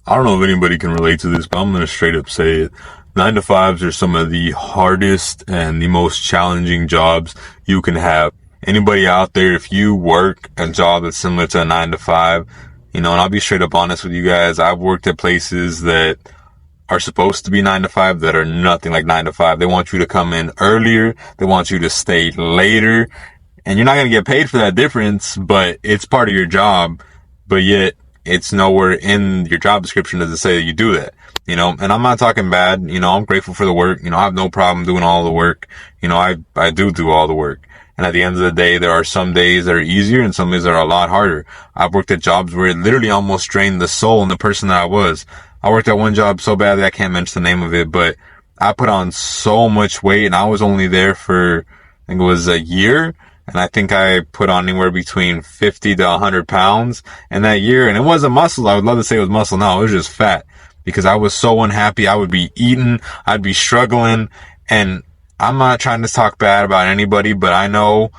I don't know if anybody can relate to this, but I'm going to straight up say it. 9 to 5s are some of the hardest and the most challenging jobs you can have. Anybody out there, if you work a job that's similar to a 9 to 5, and I'll be straight up honest with you guys, I've worked at places that are supposed to be 9 to 5 that are nothing like 9 to 5. They want you to come in earlier. They want you to stay later, and you're not going to get paid for that difference, but it's part of your job. But yet it's nowhere in your job description does it say that you do that, and I'm not talking bad. I'm grateful for the work. I have no problem doing all the work. I do all the work. And at the end of the day, there are some days that are easier and some days that are a lot harder. I've worked at jobs where it literally almost drained the soul in the person that I was. I worked at one job so badly I can't mention the name of it, but I put on so much weight, and I was only there for, I think it was a year. And I think I put on anywhere between 50 to 100 pounds in that year. And it wasn't muscle. I would love to say it was muscle. No, it was just fat, because I was so unhappy. I would be eating. I'd be struggling. And I'm not trying to talk bad about anybody, but I know,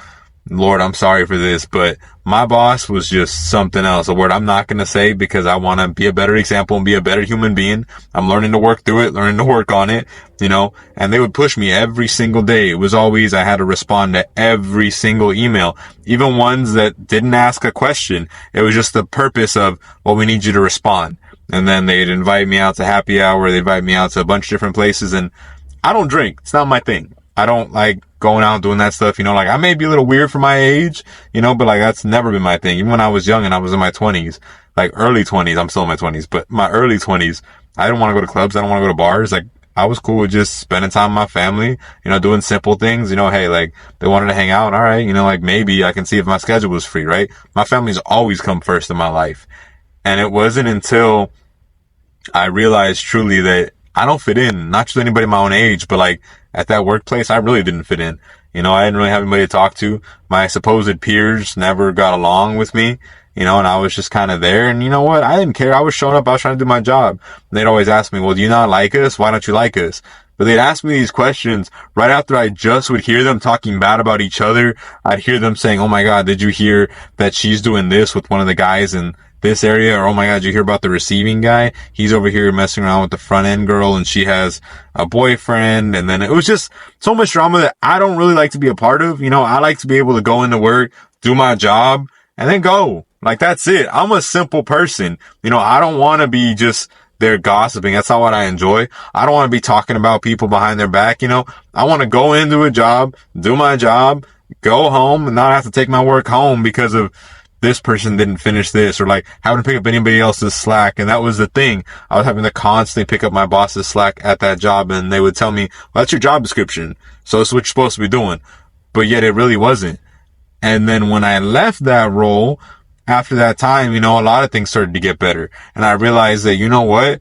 Lord, I'm sorry for this, but my boss was just something else. A word I'm not going to say because I want to be a better example and be a better human being. I'm learning to work through it, learning to work on it, and they would push me every single day. It was always, I had to respond to every single email, even ones that didn't ask a question. It was just the purpose of, well, we need you to respond. And then they'd invite me out to happy hour. They'd invite me out to a bunch of different places, and I don't drink. It's not my thing. I don't like going out and doing that stuff, I may be a little weird for my age, but that's never been my thing. Even when I was young and I was in my 20s, like early 20s, I'm still in my 20s, but my early 20s, I didn't want to go to clubs. I don't want to go to bars. Like, I was cool with just spending time with my family, doing simple things, hey, like, they wanted to hang out. All right. Like, maybe I can see if my schedule was free, right? My family's always come first in my life. And it wasn't until I realized truly that I don't fit in, not just anybody my own age, but like at that workplace, I really didn't fit in. I didn't really have anybody to talk to. My supposed peers never got along with me, and I was just kind of there. And you know what? I didn't care. I was showing up. I was trying to do my job. And they'd always ask me, well, do you not like us? Why don't you like us? But they'd ask me these questions right after I just would hear them talking bad about each other. I'd hear them saying, oh my God, did you hear that she's doing this with one of the guys in this area? Or, oh my God, did you hear about the receiving guy? He's over here messing around with the front end girl and she has a boyfriend. And then it was just so much drama that I don't really like to be a part of. I like to be able to go into work, do my job, and then go. Like, that's it. I'm a simple person. I don't want to be just there gossiping. That's not what I enjoy. I don't want to be talking about people behind their back. I want to go into a job, do my job, go home, and not have to take my work home because of this person didn't finish this, or like having to pick up anybody else's slack. And that was the thing. I was having to constantly pick up my boss's slack at that job, and they would tell me, well, that's your job description, so it's what you're supposed to be doing. But yet it really wasn't. And then when I left that role, after that time, a lot of things started to get better. And I realized that, what?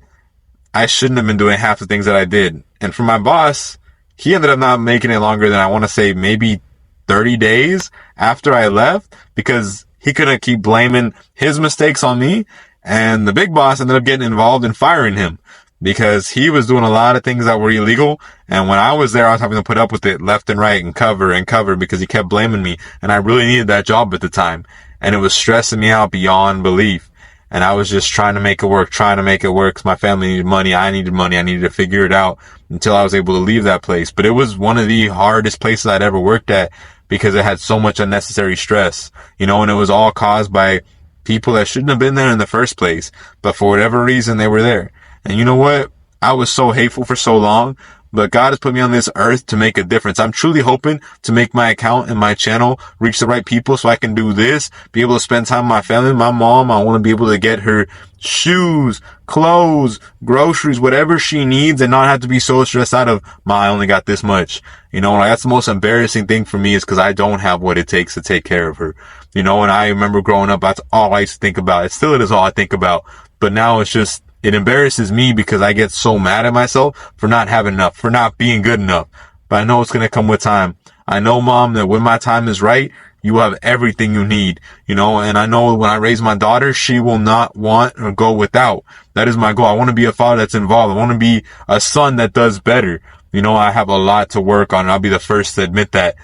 I shouldn't have been doing half the things that I did. And for my boss, he ended up not making it longer than, I want to say, maybe 30 days after I left, because he couldn't keep blaming his mistakes on me. And the big boss ended up getting involved in firing him because he was doing a lot of things that were illegal. And when I was there, I was having to put up with it left and right and cover because he kept blaming me. And I really needed that job at the time. And it was stressing me out beyond belief. And I was just trying to make it work because my family needed money. I needed money. I needed to figure it out until I was able to leave that place. But it was one of the hardest places I'd ever worked at, because it had so much unnecessary stress, and it was all caused by people that shouldn't have been there in the first place, but for whatever reason, they were there. And you know what? I was so hateful for so long, but God has put me on this earth to make a difference. I'm truly hoping to make my account and my channel reach the right people so I can do this, be able to spend time with my family, my mom. I want to be able to get her shoes, clothes, groceries, whatever she needs, and not have to be so stressed out of, I only got this much. Like, that's the most embarrassing thing for me, is because I don't have what it takes to take care of her. And I remember growing up, that's all I used to think about. It is all I think about. But now it's just, it embarrasses me because I get so mad at myself for not having enough, for not being good enough. But I know it's going to come with time. I know, Mom, that when my time is right, you will have everything you need, and I know when I raise my daughter, she will not want or go without. That is my goal. I want to be a father that's involved. I want to be a son that does better. I have a lot to work on, and I'll be the first to admit that,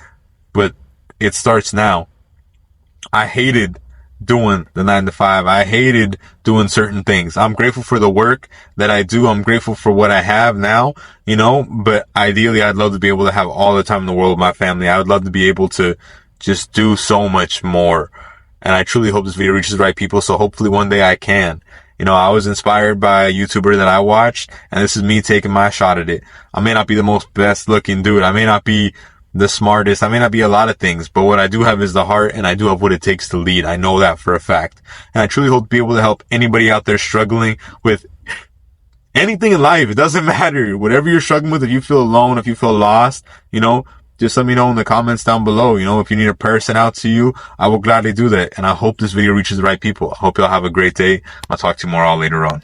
but it starts now. I hated doing the 9 to 5. I hated doing certain things. I'm grateful for the work that I do. I'm grateful for what I have now, but ideally I'd love to be able to have all the time in the world with my family. I would love to be able to just do so much more. And I truly hope this video reaches the right people. So hopefully one day I can. I was inspired by a YouTuber that I watched, and this is me taking my shot at it. I may not be the most best looking dude. I may not be the smartest. I may not be a lot of things, but what I do have is the heart, and I do have what it takes to lead. I know that for a fact. And I truly hope to be able to help anybody out there struggling with anything in life. It doesn't matter. Whatever you're struggling with, if you feel alone, if you feel lost, just let me know in the comments down below. If you need a prayer sent out to you, I will gladly do that. And I hope this video reaches the right people. I hope y'all have a great day. I'll talk to you more all later on.